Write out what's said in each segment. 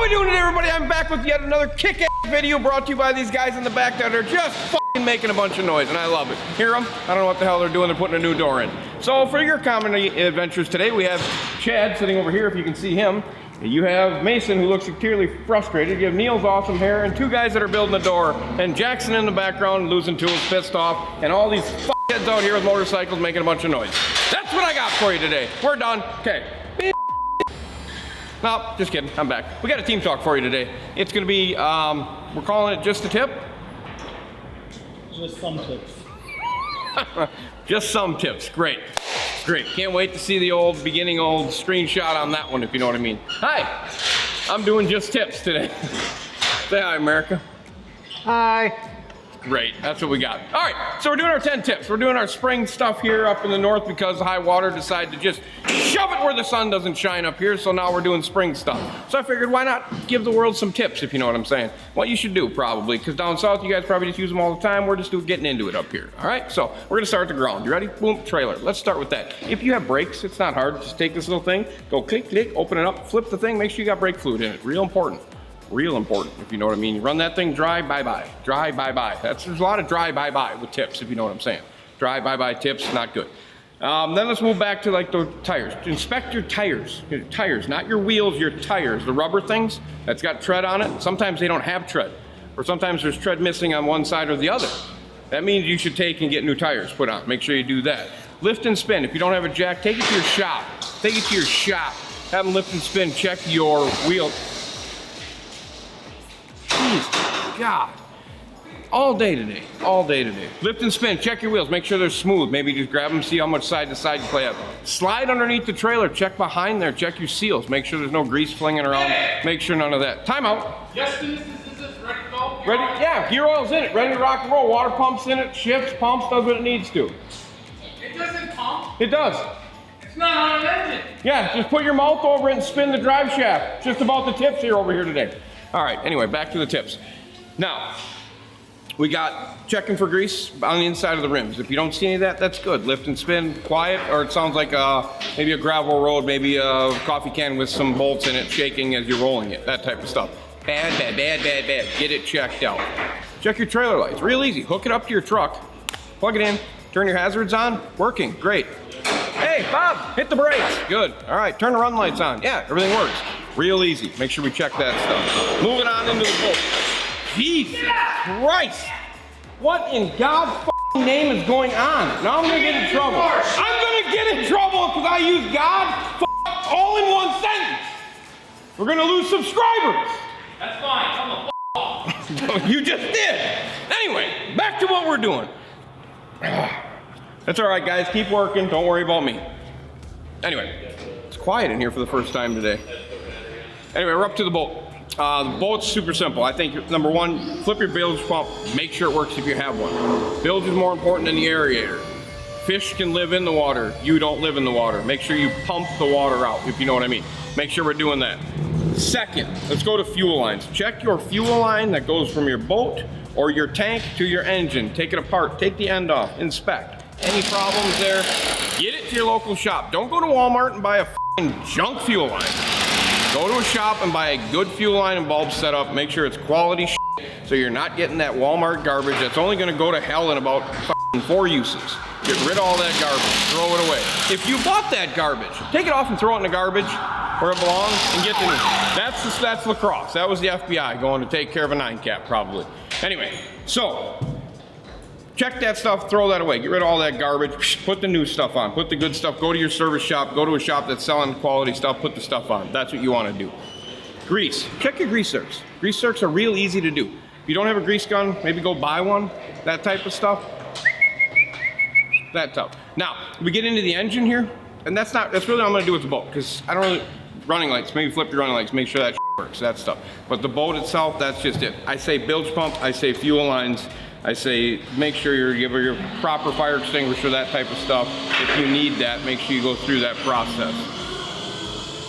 we doing today, everybody? I'm back with yet another kick-ass video brought to you by these guys in the back that are just fucking making a bunch of noise, and I love it. Hear them? I don't know what the hell they're doing. They're putting a new door in. So for your comedy adventures today, we have Chad sitting over here, if you can see him. You have Mason, who looks clearly frustrated. You have Neil's awesome hair, and two guys that are building a door, and Jackson in the background losing tools, pissed off, and all these fuckheads out here with motorcycles making a bunch of noise. That's what I got for you today. We're done. Okay. No, just kidding. I'm back. We got a team talk for you today. It's going to be, we're calling it Just a Tip. Just some tips. Just some tips. Great. Great. Can't wait to see the beginning screenshot on that one, if you know what I mean. Hi. I'm doing just tips today. Say hi, America. Hi. Great, that's what we got. All right, so we're doing our 10 tips. We're doing our spring stuff here up in the north because the high water decided to just shove it where the sun doesn't shine up here, so now we're doing spring stuff. So I figured, why not give the world some tips, if you know what I'm saying? What you should do, probably, because down south, you guys probably just use them all the time. We're just getting into it up here, all right? So we're gonna start at the ground. You ready? Boom, trailer. Let's start with that. If you have brakes, it's not hard. Just take this little thing, go click, click, open it up, flip the thing, make sure you got brake fluid in it. Real important. Real important, if you know what I mean. You run that thing dry, bye-bye. Dry, bye-bye. There's a lot of dry, bye-bye with tips, if you know what I'm saying. Dry, bye-bye tips, not good. Then let's move back to like the tires. Inspect your tires. Your tires, not your wheels, your tires. The rubber things that's got tread on it, sometimes they don't have tread. Or sometimes there's tread missing on one side or the other. That means you should take and get new tires put on. Make sure you do that. Lift and spin. If you don't have a jack, take it to your shop. Take it to your shop. Have them lift and spin. Check your wheel. God, all day today, all day today. Lift and spin, check your wheels, make sure they're smooth. Maybe just grab them, see how much side to side you play up. Slide underneath the trailer, check behind there, check your seals, make sure there's no grease flinging around, make sure none of that. Time out. Yes, this is ready to go? Ready? Yeah, gear oil's in it, ready to rock and roll. Water pump's in it, shifts, pumps, does what it needs to. It doesn't pump. It does. It's not on an engine. Yeah, just put your mouth over it and spin the drive shaft. Just about the tips here over here today. All right, anyway, back to the tips. Now, we got checking for grease on the inside of the rims. If you don't see any of that, that's good. Lift and spin, quiet, or it sounds like maybe a gravel road, maybe a coffee can with some bolts in it shaking as you're rolling it, that type of stuff. Bad, bad, bad, bad, bad. Get it checked out. Check your trailer lights, real easy. Hook it up to your truck, plug it in, turn your hazards on, working, great. Hey, Bob, hit the brakes, good. All right, turn the run lights on. Yeah, everything works. Real easy. Make sure we check that stuff. Moving on into the boat. Jesus Christ! What in God's name is going on? Now I'm gonna get in trouble. I'm gonna get in trouble because I use God all in one sentence. We're gonna lose subscribers. That's fine. Come on. You just did. Anyway, back to what we're doing. That's all right, guys. Keep working. Don't worry about me. Anyway, it's quiet in here for the first time today. Anyway, we're up to the boat. The boat's super simple. I think number one, flip your bilge pump. Make sure it works if you have one. Bilge is more important than the aerator. Fish can live in the water. You don't live in the water. Make sure you pump the water out, if you know what I mean. Make sure we're doing that. Second, let's go to fuel lines. Check your fuel line that goes from your boat or your tank to your engine. Take it apart. Take the end off. Inspect. Any problems there? Get it to your local shop. Don't go to Walmart and buy a junk fuel line. Go to a shop and buy a good fuel line and bulb setup. Make sure it's quality so you're not getting that Walmart garbage that's only gonna go to hell in about 4 uses. Get rid of all that garbage, throw it away. If you bought that garbage, take it off and throw it in the garbage where it belongs and get the new. That's lacrosse. That was the FBI going to take care of a 9-cap probably. Anyway, so check that stuff, throw that away. Get rid of all that garbage, put the new stuff on, put the good stuff, go to your service shop, go to a shop that's selling quality stuff, put the stuff on. That's what you want to do. Grease, check your grease zerks. Grease zerks are real easy to do. If you don't have a grease gun, maybe go buy one, that type of stuff. That tough. Now, we get into the engine here, and that's really what I'm gonna do with the boat, because I don't really, running lights, maybe flip your running lights, make sure that works, that stuff. But the boat itself, that's just it. I say bilge pump, I say fuel lines, I say make sure you're giving your proper fire extinguisher, that type of stuff. If you need that, make sure you go through that process.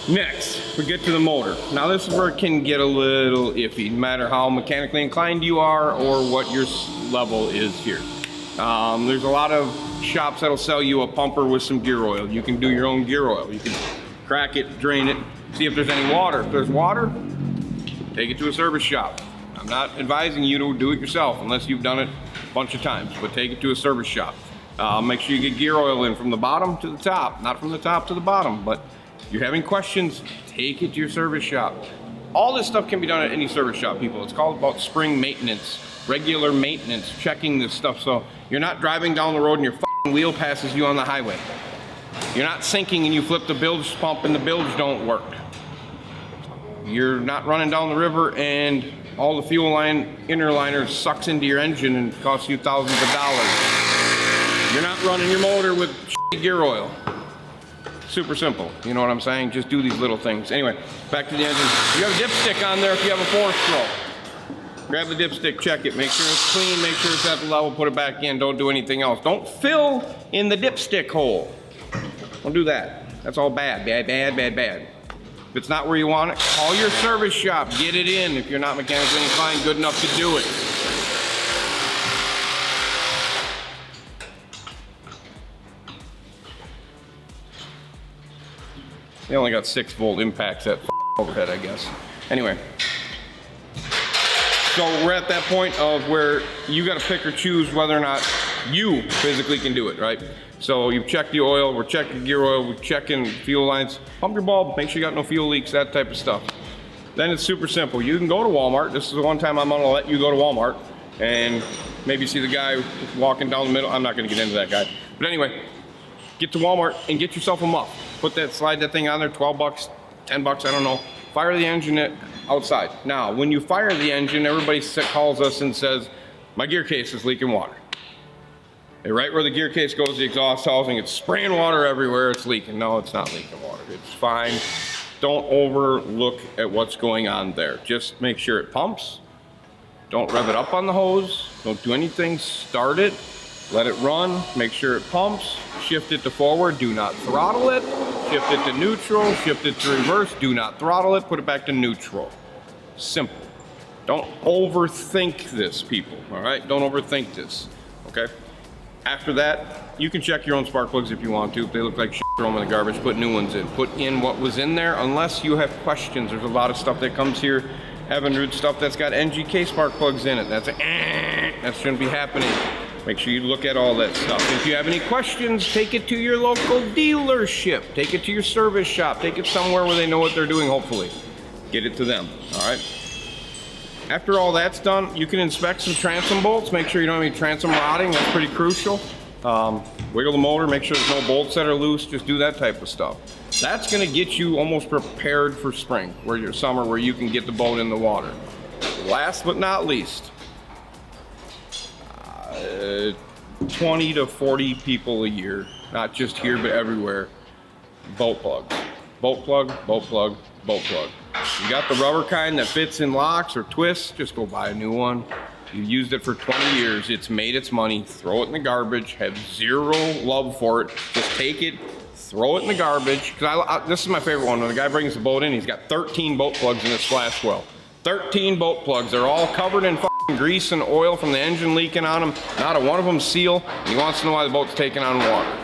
Next, we get to the motor. Now this is where it can get a little iffy, no matter how mechanically inclined you are or what your level is here. There's a lot of shops that'll sell you a pumper with some gear oil. You can do your own gear oil. You can crack it, drain it, see if there's any water. If there's water, take it to a service shop. I'm not advising you to do it yourself unless you've done it a bunch of times, but take it to a service shop. Make sure you get gear oil in from the bottom to the top, not from the top to the bottom, but if you're having questions, take it to your service shop. All this stuff can be done at any service shop, people. It's called about spring maintenance, regular maintenance, checking this stuff so you're not driving down the road and your fucking wheel passes you on the highway. You're not sinking and you flip the bilge pump and the bilge don't work. You're not running down the river and all the fuel line inner liner sucks into your engine and costs you thousands of dollars. You're not running your motor with shitty gear oil. Super simple, you know what I'm saying? Just do these little things. Anyway, back to the engine. You have a dipstick on there if you have a 4-stroke. Grab the dipstick, check it, make sure it's clean, make sure it's at the level, put it back in, don't do anything else. Don't fill in the dipstick hole. Don't do that. That's all bad, bad, bad, bad, bad. If it's not where you want it, call your service shop, get it in if you're not mechanically inclined, good enough to do it. They only got 6-volt impacts at overhead, I guess. Anyway. So we're at that point of where you got to pick or choose whether or not you physically can do it, right? So you've checked the oil, we're checking gear oil, we're checking fuel lines, pump your bulb, make sure you got no fuel leaks, that type of stuff. Then it's super simple. You can go to Walmart. This is the one time I'm gonna let you go to Walmart and maybe see the guy walking down the middle. I'm not gonna get into that guy. But anyway, get to Walmart and get yourself a muff. Slide that thing on there, 12 bucks, 10 bucks, I don't know. Fire the engine outside. Now, when you fire the engine, everybody calls us and says, my gear case is leaking water. And right where the gear case goes, the exhaust housing, it's spraying water everywhere, it's leaking. No, it's not leaking water, it's fine. Don't overlook at what's going on there. Just make sure it pumps. Don't rev it up on the hose. Don't do anything, start it, let it run, make sure it pumps, shift it to forward, do not throttle it, shift it to neutral, shift it to reverse, do not throttle it, put it back to neutral. Simple. Don't overthink this, people, all right? Don't overthink this, okay? After that, you can check your own spark plugs if you want to. If they look like shit, throw them in the garbage, put new ones in. Put in what was in there unless you have questions. There's a lot of stuff that comes here, Evinrude stuff that's got NGK spark plugs in it. That shouldn't be happening. Make sure you look at all that stuff. If you have any questions, take it to your local dealership. Take it to your service shop. Take it somewhere where they know what they're doing, hopefully. Get it to them, all right? After all that's done, you can inspect some transom bolts. Make sure you don't have any transom rotting. That's pretty crucial. Wiggle the motor, make sure there's no bolts that are loose. Just do that type of stuff. That's gonna get you almost prepared for spring, where your summer, where you can get the boat in the water. Last but not least, 20 to 40 people a year, not just here but everywhere, boat plugs. Boat plug, boat plug, boat plug. You got the rubber kind that fits in locks or twists, just go buy a new one. You've used it for 20 years, it's made its money, throw it in the garbage, have zero love for it, just take it, throw it in the garbage. This is my favorite one, when the guy brings the boat in, he's got 13 boat plugs in his splash well. 13 boat plugs, they're all covered in grease and oil from the engine leaking on them. Not a one of them seal, and he wants to know why the boat's taking on water.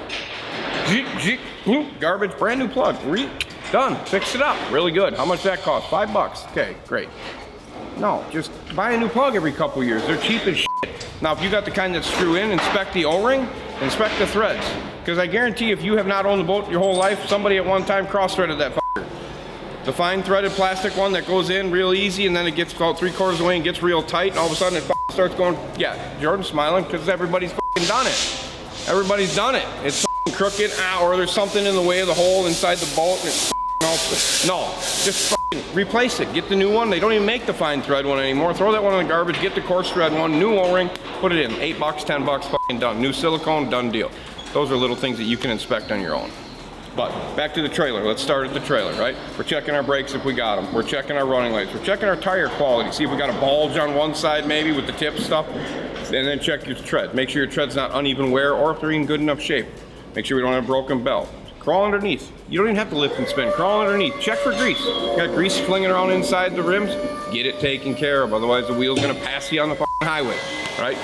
Garbage, brand new plug, done, fixed it up, really good. How much that cost? $5. Okay, great. No, just buy a new plug every couple years. They're cheap as shit. Now, if you got the kind that screw in, inspect the O-ring, inspect the threads. Because I guarantee if you have not owned a boat your whole life, somebody at one time cross-threaded that fucker. The fine threaded plastic one that goes in real easy and then it gets about 3/4 away and gets real tight and all of a sudden it starts going, yeah, Jordan's smiling because everybody's done it. Everybody's done it. It's crooked, or there's something in the way of the hole inside the bolt and it's no, just replace it. Get the new one. They don't even make the fine thread one anymore. Throw that one in the garbage, get the coarse thread one, new O-ring, put it in. $8, $10, done. New silicone, done deal. Those are little things that you can inspect on your own. But back to the trailer. Let's start at the trailer, right? We're checking our brakes if we got them. We're checking our running lights. We're checking our tire quality. See if we got a bulge on one side maybe with the tip stuff. And then check your tread. Make sure your tread's not uneven wear or if they're in good enough shape. Make sure we don't have a broken belt. Crawl underneath. You don't even have to lift and spin. Crawl underneath. Check for grease. You got grease flinging around inside the rims? Get it taken care of. Otherwise the wheel's gonna pass you on the highway, right?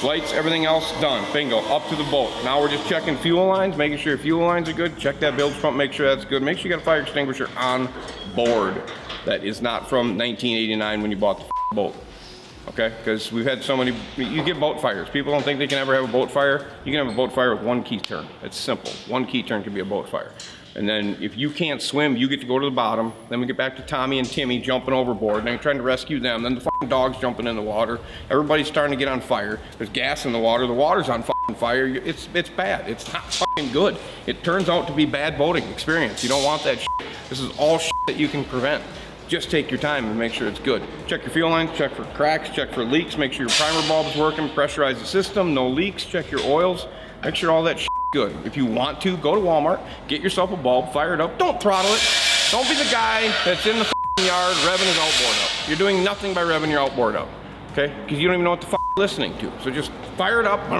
Lights, everything else done. Bingo, up to the boat. Now we're just checking fuel lines, making sure fuel lines are good. Check that bilge pump, make sure that's good. Make sure you got a fire extinguisher on board. That is not from 1989 when you bought the boat. Okay, because we've had so many, you get boat fires. People don't think they can ever have a boat fire. You can have a boat fire with one key turn. It's simple. One key turn can be a boat fire. And then if you can't swim, you get to go to the bottom. Then we get back to Tommy and Timmy jumping overboard. And they're trying to rescue them. Then the fucking dog's jumping in the water. Everybody's starting to get on fire. There's gas in the water. The water's on fucking fire. It's bad. It's not fucking good. It turns out to be bad boating experience. You don't want that shit. This is all shit that you can prevent. Just take your time and make sure it's good. Check your fuel lines, check for cracks, check for leaks, make sure your primer bulb's working, pressurize the system, no leaks, check your oils, make sure all that shit's good. If you want to, go to Walmart, get yourself a bulb, fire it up, don't throttle it. Don't be the guy that's in the yard revving his outboard up. You're doing nothing by revving your outboard up, okay? Because you don't even know what the you're listening to. So just fire it up, all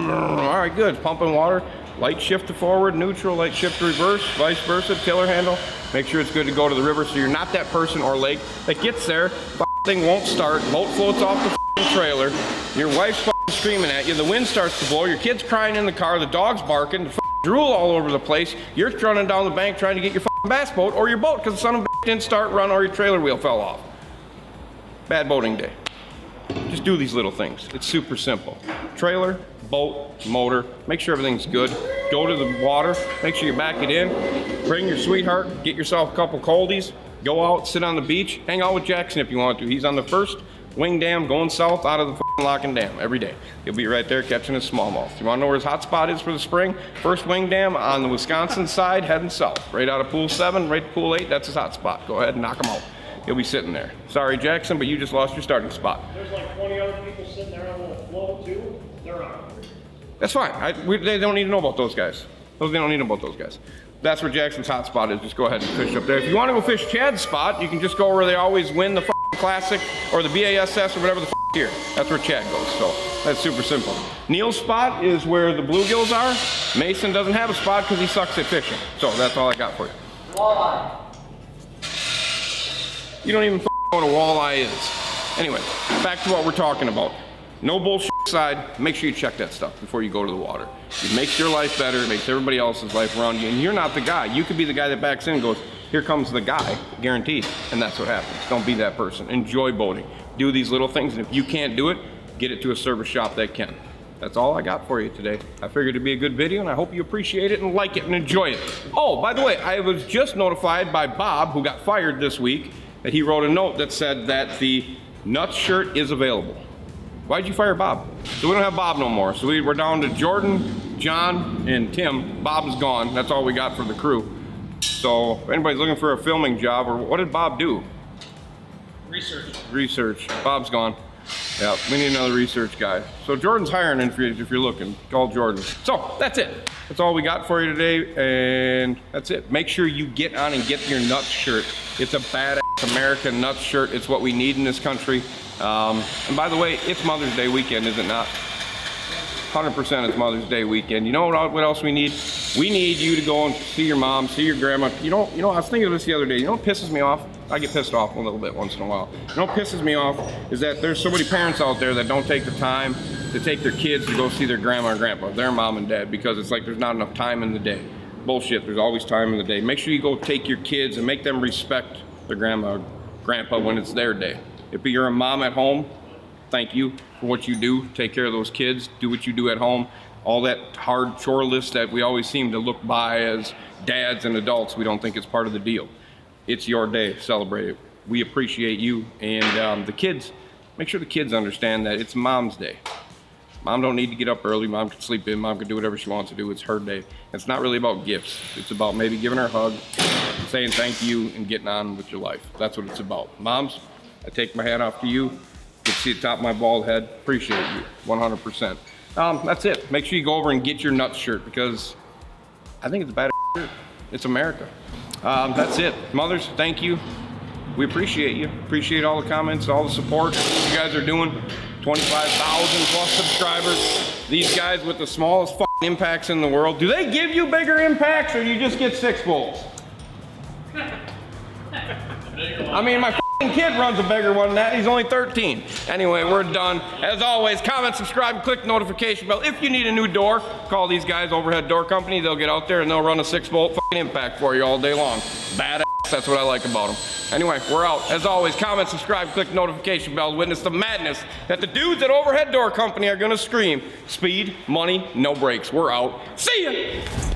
right, good, pumping water. Light shift to forward, neutral, light shift to reverse, vice versa, tiller handle. Make sure it's good to go to the river so you're not that person or lake that gets there, thing won't start, boat floats off the trailer, your wife's screaming at you, the wind starts to blow, your kid's crying in the car, the dog's barking, the drool all over the place, you're running down the bank trying to get your bass boat or your boat because the son of a didn't start, run, or your trailer wheel fell off. Bad boating day. Just do these little things. It's super simple. Trailer, boat, motor, make sure everything's good. Go to the water, make sure you back it in. Bring your sweetheart, get yourself a couple coldies, go out, sit on the beach, hang out with Jackson if you want to. He's on the first wing dam going south out of the Locking Dam every day. He'll be right there catching his smallmouth. You want to know where his hot spot is for the spring? First wing dam on the Wisconsin side heading south. Right out of pool 7, right to pool 8, that's his hot spot. Go ahead and knock him out. He'll be sitting there. Sorry, Jackson, but you just lost your starting spot. There's like 20 other people sitting there on the float too. They're on. That's fine. They don't need to know about those guys. They don't need to know about those guys. That's where Jackson's hot spot is. Just go ahead and fish up there. If you want to go fish Chad's spot, you can just go where they always win the Classic or the BASS or whatever the here. That's where Chad goes. So that's super simple. Neil's spot is where the bluegills are. Mason doesn't have a spot because he sucks at fishing. So that's all I got for you. Walleye. You don't even know what a walleye is. Anyway, back to what we're talking about. No bullshit side. Make sure you check that stuff before you go to the water. It makes your life better. It makes everybody else's life around you. And you're not the guy. You could be the guy that backs in and goes, here comes the guy, guaranteed. And that's what happens. Don't be that person. Enjoy boating. Do these little things. And if you can't do it, get it to a service shop that can. That's all I got for you today. I figured it'd be a good video, and I hope you appreciate it and like it and enjoy it. Oh, by the way, I was just notified by Bob, who got fired this week, that he wrote a note that said that the Nuts shirt is available. Why'd you fire Bob? So we don't have Bob no more. So we're down to Jordan, John, and Tim. Bob's gone. That's all we got for the crew. So if anybody's looking for a filming job, or what did Bob do? Research. Bob's gone. Yeah, we need another research guy. So Jordan's hiring if you're looking. Call Jordan. So that's it. That's all we got for you today, and that's it. Make sure you get on and get your Nuts shirt. It's a badass American Nuts shirt. It's what we need in this country. And by the way, it's Mother's Day weekend, is it not? 100% it's Mother's Day weekend. You know what else we need? We need you to go and see your mom, see your grandma. You know, I was thinking of this the other day. You know what pisses me off? I get pissed off a little bit once in a while. You know what pisses me off is that there's so many parents out there that don't take the time to take their kids to go see their grandma and grandpa, their mom and dad, because it's like there's not enough time in the day. Bullshit, there's always time in the day. Make sure you go take your kids and make them respect their grandma or grandpa when it's their day. If you're a mom at home, thank you for what you do. Take care of those kids, do what you do at home. All that hard chore list that we always seem to look by as dads and adults, we don't think it's part of the deal. It's your day, celebrate it. We appreciate you, and the kids, make sure the kids understand that it's Mom's Day. Mom don't need to get up early, Mom can sleep in, Mom can do whatever she wants to do, it's her day. It's not really about gifts, it's about maybe giving her a hug, saying thank you, and getting on with your life. That's what it's about. Moms, I take my hat off to you. You can see the top of my bald head. Appreciate you, 100%. That's it. Make sure you go over and get your Nuts shirt because I think it's a bad shirt. It's America. That's it. Mothers, thank you. We appreciate you. Appreciate all the comments, all the support you guys are doing. 25,000 plus subscribers. These guys with the smallest impacts in the world. Do they give you bigger impacts or you just get 6 volts? I mean, my kid runs a bigger one than that. He's only 13. Anyway, we're done. As always, comment, subscribe, and click the notification bell. If you need a new door, call these guys, Overhead Door Company. They'll get out there and they'll run a 6-volt impact for you all day long. Badass. That's what I like about them. Anyway, we're out. As always, comment, subscribe, click the notification bell. Witness the madness that the dudes at Overhead Door Company are going to scream. Speed, money, no brakes. We're out. See ya!